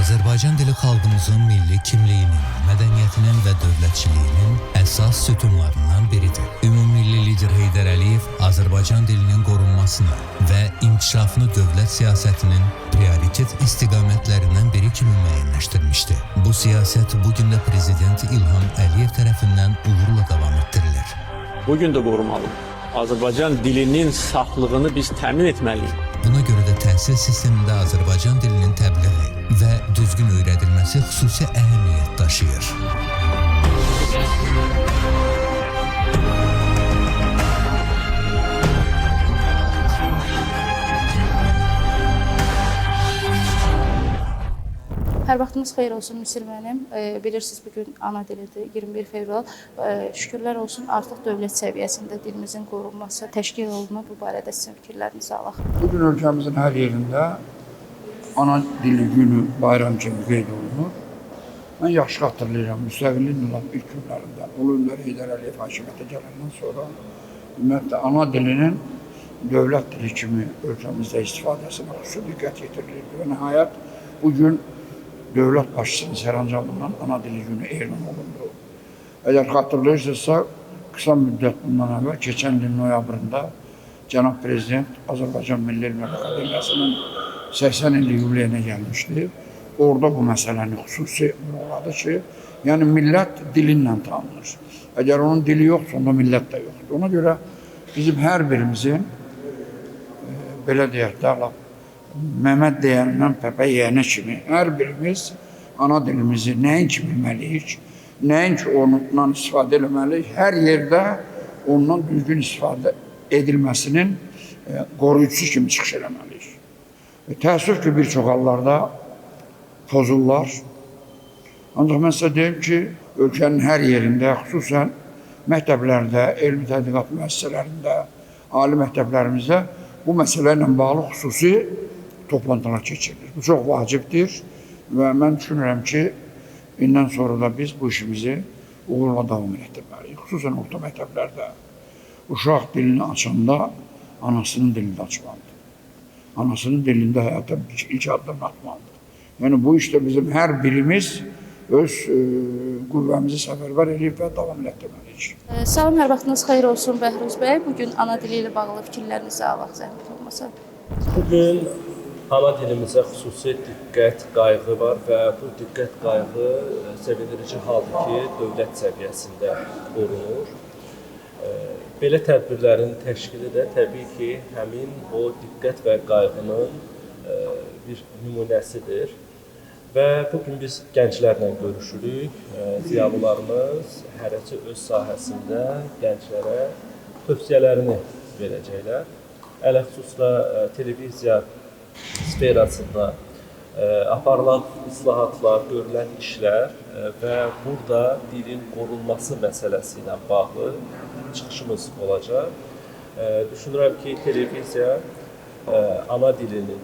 Azərbaycan dili xalqımızın milli kimliyinin, mədəniyyətinin və dövlətçiliyinin əsas sütunlarından biridir. Ümummilli lider Heydər Əliyev Azərbaycan dilinin qorunmasını və inkişafını dövlət siyasətinin prioritet istiqamətlərindən biri kimi müəyyənləşdirmişdi. Bu siyasət bugün də Prezident İlham Əliyev tərəfindən uğurla davam etdirilir. Bugün də qorumalıyıq. Azərbaycan dilinin saflığını biz təmin etməliyik. Buna görə də təhsil sistemində Azərbaycan dilinin təbliği və düzgün öyrədilməsi xüsusi əhəmiyyət daşıyır. Hər vaxtınız xeyir olsun Müsir müəllim. Bilirsiniz bugün ana dilidir, 21 fevral. Şükürlər olsun artıq dövlət səviyyəsində dilimizin qorunması təşkil olunur. Bu barədə sizin fikirlərinizi alaq. Bugün ölkəmizin hər yerində ana dili günü bayram kimi qeyd olunur. Mən yaxşı xatırlayıram, müstəqilliyin ilk günlərində, Ulu Öndər Heydər Əliyev hakimiyyətə gələndən sonra ümumiyyətlə ana dilinin dövlət dili kimi ölkəmizdə istifadəsinə xüsusi diqqət yetirilirdi və nəhayət bugün dövlət başçısının sərəncamından ana dili günü elan olundu. Əgər xatırlayırsınızsa, qısa müddət bundan əvvəl, keçən ilin noyabrında Cənab Prezident Azərbaycan Milli Elmlər Akademiyasının 80 illik yubileyinə gəlmişdi. Orada bu məsələni xüsusi vurğuladı ki, yəni millət dilinlə tanınır. Əgər onun dili yoxsa, onda millət də yoxdur. Ona görə bizim hər birimizin, belə deyək də, Məhəmməd deyəndən Pəpə yeyənə kimi hər birimiz ana dilimizi nəinki bilməliyik, nəinki ondan istifadə etməliyik, hər yerdə ondan düzgün istifadə edilməsinin qoruyucusu kimi çıxış etməliyik. Təəssüf ki, bir çox hallarda pozurlar. Ancaq mən sizə deyim ki, ölkənin hər yerində, xüsusən məktəblərdə, elmi tədqiqat müəssisələrində, ali məktəblərimizdə bu məsələ ilə bağlı xüsusi toplantılar keçirilir. Bu çox vacibdir və mən düşünürəm ki, indən sonra da biz bu işimizi uğurla davam etdirməliyik. Xüsusən orta məktəblərdə uşaq dilini açanda anasının dilində açmalıdır. Anasının dilində həyata ilk addım atmalıdır. Yəni bu işdə bizim hər birimiz öz qüvvəmizi səfərbər edib və davam etdirməliyik. Salam, hər vaxtınız xeyir olsun Bəhruz bəy. Bugün ana dili ilə bağlı fikirlərinizi alaq zəhmət olmasa. Bugün ana dilimizə xüsusi diqqət, qayğı var və bu diqqət, qayğı sevindirici haldır ki, dövlət səviyyəsində qorunur. Belə tədbirlərin təşkili də təbii ki, həmin o diqqət və qayğının bir nümunəsidir. Və bugün biz gənclərlə görüşürük. Ziyalılarımız hərəsi öz sahəsində gənclərə tövsiyələrini verəcəklər. Ələxüsusla televiziya sferasında aparılan islahatlar, görülən işlər və burada dilin qorunması məsələsi ilə bağlı çıxışımız olacaq. Düşünürəm ki, televiziya ana dilinin,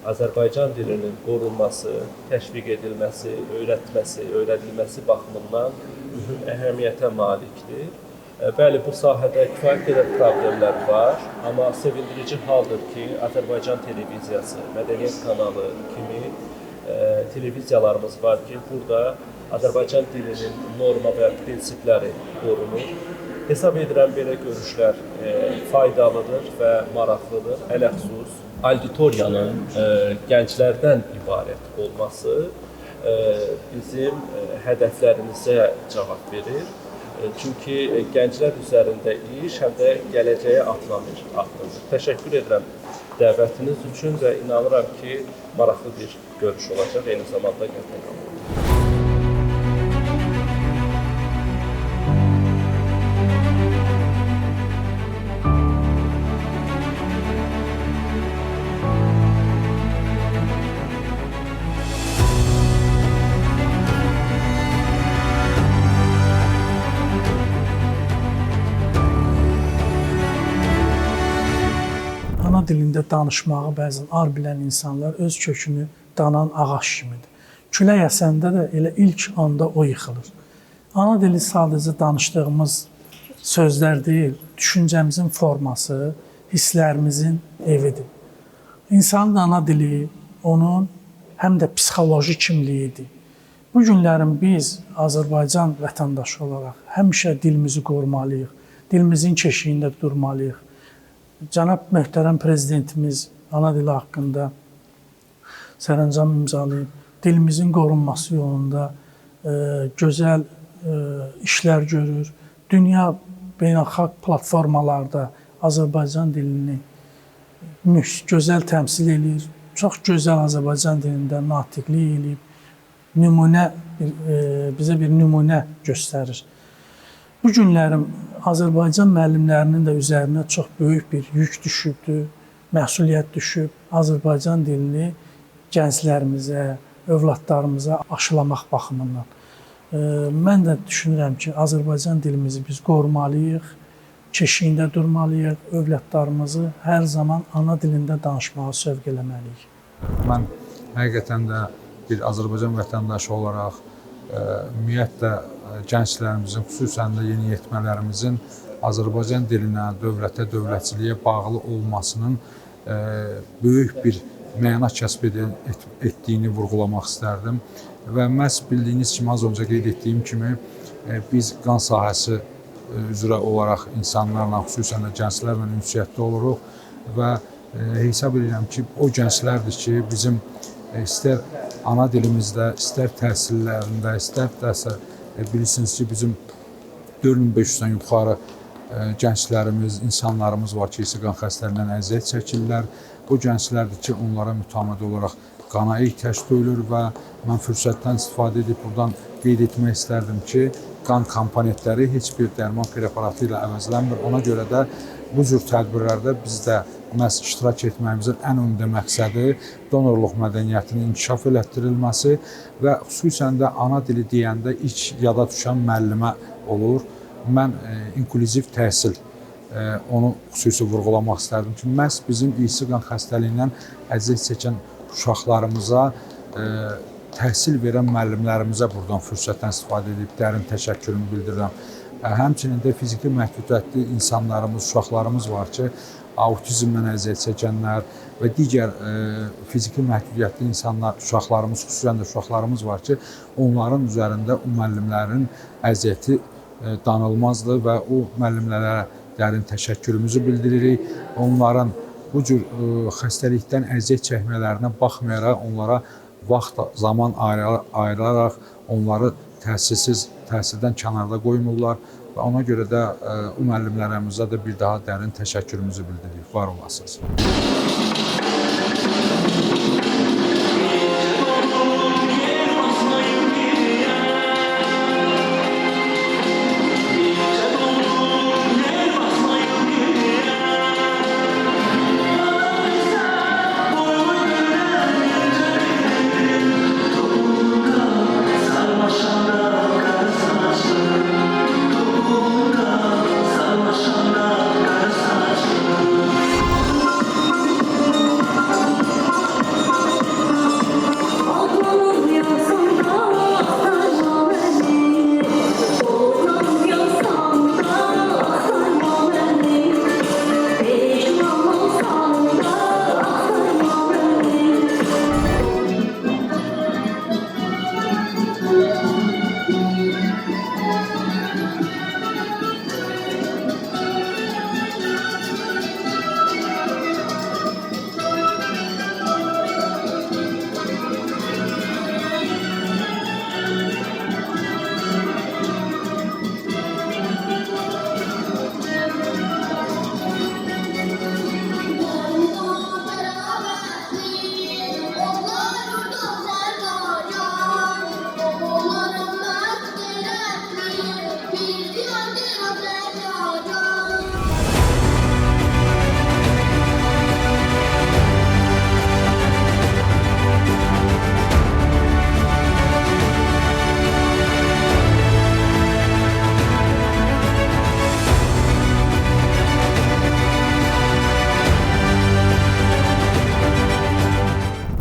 Azərbaycan dilinin qorunması, təşviq edilməsi, öyrədilməsi baxımından mühüm əhəmiyyətə malikdir. Bəli, bu sahədə kifayət qədər problemlər var, amma sevindirici haldır ki, Azərbaycan televiziyası, mədəniyyət kanalı kimi televiziyalarımız var ki, burada Azərbaycan dilinin norma və prinsipləri qorunur. Hesab edirəm, belə görüşlər faydalıdır və maraqlıdır. Ələxüsus, auditoriyanın gənclərdən ibarət olması bizim hədəflərimizə cavab verir. Çünki gənclər üzərində iş həm də gələcəyə addımdır. Təşəkkür edirəm dəvətiniz üçün və inanıram ki, maraqlı bir görüş olacaq, eyni zamanda qətlənmə. Ana dilində danışmağı bəzən ar bilən insanlar öz kökünü danan ağac kimidir. Külək əsəndə də elə ilk anda o yıxılır. Ana dili sadəcə danışdığımız sözlər deyil, düşüncəmizin forması, hisslərimizin evidir. İnsanın ana dili onun həm də psixoloji kimliyidir. Bu günlərin biz Azərbaycan vətəndaşı olaraq həmişə dilimizi qorumalıyıq, dilimizin keşiyində durmalıyıq. Cənab möhtərəm prezidentimiz ana dili haqqında sərəncam imzalayıb, dilimizin qorunması yolunda gözəl işlər görür. Dünya beynəlxalq platformalarda Azərbaycan dilini gözəl təmsil edir. Çox gözəl Azərbaycan dilində natiqlik eləyib. Bizə bir nümunə göstərir. Bu günlərim Azərbaycan müəllimlərinin də üzərinə çox böyük bir yük düşübdür, məsuliyyət düşüb. Azərbaycan dilini gənclərimizə, övladlarımıza aşılamaq baxımından. Mən də düşünürəm ki, Azərbaycan dilimizi biz qorumalıyıq, keşiyində durmalıyıq, övladlarımızı hər zaman ana dilində danışmağa sövq eləməliyik. Mən həqiqətən də bir Azərbaycan vətəndaşı olaraq ümumiyyətlə gənclərimizin, xüsusən də yeniyetmələrimizin Azərbaycan dilinə, dövlətə, dövlətçiliyə bağlı olmasının böyük bir məna kəsb etdiyini vurğulamaq istərdim. Və məhz bildiyiniz kimi, az öncə qeyd etdiyim kimi, biz qan sahəsi üzrə olaraq insanlarla, xüsusən də gənclərlə ünsiyyətdə oluruq və hesab edirəm ki, o gənclərdir ki, bizim istər ana dilimizdə, istər təhsillərində, istər dəsə bilirsiniz ki, bizim 4500-dən yuxarı gənclərimiz, insanlarımız var ki, qan xəstəliyindən əziyyət çəkirlər. O gənclərdir ki, onlara mütəmadi olaraq qana ehtiyac duyulur və mən fürsətdən istifadə edib buradan qeyd etmək istərdim ki, qan komponentləri heç bir dərman preparatı ilə əvəzlənmir. Ona görə də bu cür tədbirlərdə biz də məhz iştirak etməyimizin ən ümdə məqsədi donorluq mədəniyyətinin inkişaf elətdirilməsi və xüsusən də ana dili deyəndə ilk yada düşən müəllimə olur. Mən inklüziv təhsil onu xüsusi vurğulamaq istərdim ki, məhz bizim irsi qan xəstəliyindən əziyyət çəkən uşaqlarımıza təhsil verən müəllimlərimizə buradan fürsətdən istifadə edib dərin təşəkkürümü bildirirəm. Həmçinin də fiziki məhdudiyyətli insanlarımız, uşaqlarımız var ki, autizmdən əziyyət çəkənlər və digər fiziki məhdudiyyətli insanlar, uşaqlarımız, xüsusən də uşaqlarımız var ki, onların üzərində o müəllimlərin əziyyəti danılmazdır və o müəllimlərə dərin təşəkkürümüzü bildiririk. Onların bu cür xəstəlikdən əziyyət çəkmələrinə baxmayaraq, onlara vaxt, zaman ayıraraq onları təhsildən kənarda qoymurlar və ona görə də o müəllimlərimizə də bir daha dərin təşəkkürümüzü bildiririk. Var olasınız.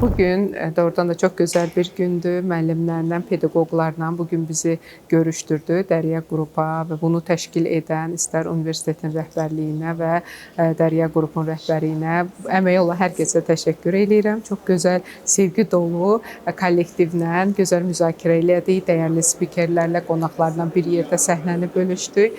Bugün doğrudan da çox gözəl bir gündür. Müəllimlərlə, pedaqoqlarla bugün bizi görüşdürdü Dərya Qrupa və bunu təşkil edən istər universitetin rəhbərliyinə və Dərya Qrupun rəhbərliyinə əməyi olan hər kəsə təşəkkür edirəm. Çox gözəl, sevgi dolu kollektivlə gözəl müzakirə elədik. Dəyərli spikerlərlə, qonaqlarla bir yerdə səhnəni bölüşdük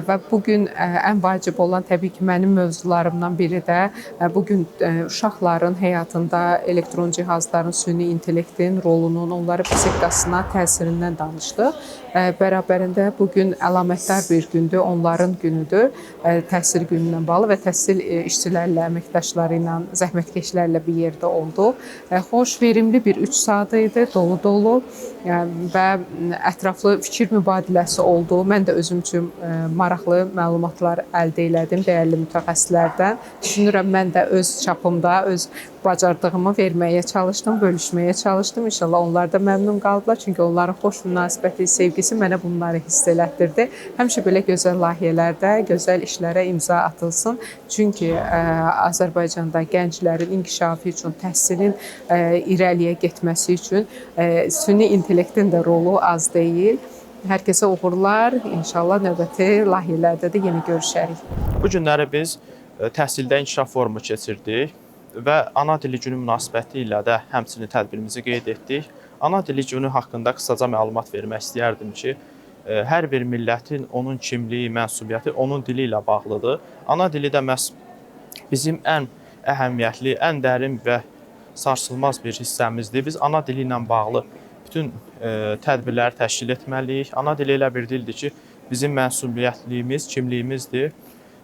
və bugün ən vacib olan təbii ki, mənim mövzularımdan biri də bugün uşaqların həyatında elektron cihazların, süni intellektin rolunun, onların psixikasına təsirindən danışdıq. Bərabərində bugün əlamətdar bir gündür, onların günüdür, təhsil günündən bağlı və təhsil işçilərlə, əməkdaşları ilə, zəhmətkeşlərlə bir yerdə olduq. Xoş, verimli bir 3 saat idi, dolu-dolu və ətraflı fikir mübadiləsi oldu. Mən də özüm üçün maraqlı məlumatlar əldə elədim dəyərli mütəxəssislərdən. Düşünürəm, mən də öz çapımda, öz bacardığımı verməyə çalışdım, bölüşməyə çalışdım. İnşallah onlar da məmnun qaldılar. Çünki onların xoş münasibəti, sevgisi mənə bunları hiss elətdirdi. Həmişə belə gözəl layihələrdə, gözəl işlərə imza atılsın. Çünki Azərbaycanda gənclərin inkişafı üçün, təhsilin irəliyə getməsi üçün süni intellektin də rolu az deyil. Hər kəsə uğurlar. İnşallah növbəti layihələrdə də yenə görüşərik. Bu günləri biz təhsildə inkişaf forumu keçirdik və ana dili günü münasibəti ilə də həmçinin tədbirimizi qeyd etdik. Ana dili günü haqqında qısaca məlumat vermək istəyərdim ki, hər bir millətin onun kimliyi, mənsubiyyəti onun dili ilə bağlıdır. Ana dili də məhz bizim ən əhəmiyyətli, ən dərin və sarsılmaz bir hissəmizdir. Biz ana dili ilə bağlı bütün tədbirləri təşkil etməliyik. Ana dili elə bir dildir ki, bizim mənsubiyyətliyimiz, kimliyimizdir.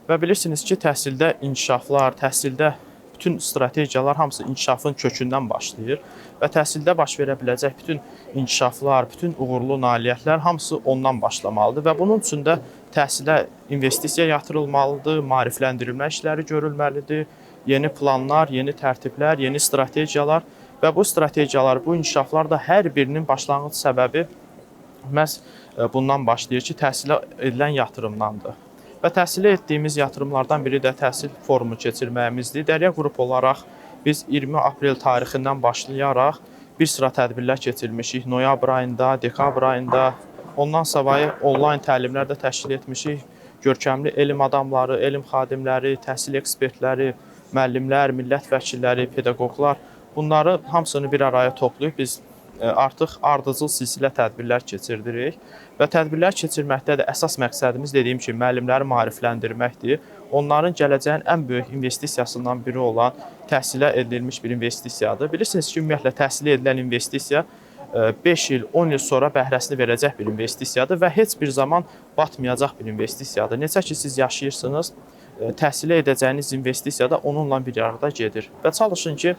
Və bilirsiniz ki, təhsildə inkişaflar, təhsildə bütün strategiyalar hamısı inkişafın kökündən başlayır və təhsildə baş verə biləcək bütün inkişaflar, bütün uğurlu nailiyyətlər hamısı ondan başlamalıdır və bunun üçün də təhsilə investisiya yatırılmalıdır, maarifləndirilmə işləri görülməlidir, yeni planlar, yeni tərtiblər, yeni strategiyalar və bu strategiyalar, bu inkişaflar da hər birinin başlanğıc səbəbi məhz bundan başlayır ki, təhsilə edilən yatırımdandır. Və təhsilə etdiyimiz yatırımlardan biri də təhsil forumu keçirməyimizdir. Dərya Qrup olaraq biz 20 aprel tarixindən başlayaraq bir sıra tədbirlər keçirmişik. Noyabr ayında, dekabr ayında, ondan savayı onlayn təlimlər də təşkil etmişik. Görkəmli elm adamları, elm xadimləri, təhsil ekspertləri, müəllimlər, millət vəkilləri, pedaqoqlar bunları hamısını bir araya toplayıb biz artıq ardıcıl silsilə tədbirlər keçirdirik və tədbirlər keçirməkdə də əsas məqsədimiz dediyim kimi müəllimləri maarifləndirməkdir. Onların gələcəyin ən böyük investisiyasından biri olan təhsilə edilmiş bir investisiyadır. Bilirsiniz ki, ümumiyyətlə təhsilə edilən investisiya 5 il, 10 il sonra bəhrəsini verəcək bir investisiyadır və heç bir zaman batmayacaq bir investisiyadır. Necə ki, siz yaşayırsınız, təhsilə edəcəyiniz investisiya da onunla bir arada gedir və çalışın ki,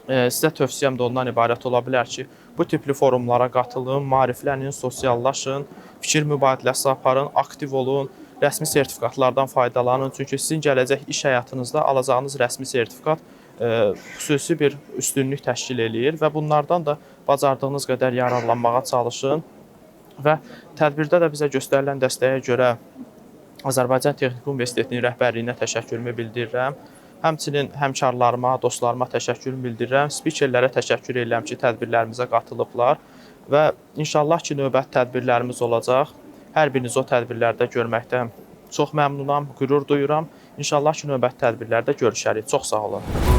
sizə tövsiyəm də ondan ibarət ola bilər ki, bu tipli forumlara qatılın, maariflənin, sosiallaşın, fikir mübadiləsi aparın, aktiv olun, rəsmi sertifikatlardan faydalanın. Çünki sizin gələcək iş həyatınızda alacağınız rəsmi sertifikat xüsusi bir üstünlük təşkil eləyir və bunlardan da bacardığınız qədər yararlanmağa çalışın. Və tədbirdə də bizə göstərilən dəstəyə görə Azərbaycan Texniki Universitetinin rəhbərliyinə təşəkkürümü bildirirəm. Həmçinin həmkarlarıma, dostlarıma təşəkkürümü bildirirəm. Spikerlərə təşəkkür edirəm ki, tədbirlərimizə qatılıblar və inşallah ki, növbəti tədbirlərimiz olacaq. Hər birinizi o tədbirlərdə görməkdən çox məmnunam, qürur duyuram. İnşallah ki, növbəti tədbirlərdə görüşərik. Çox sağ olun.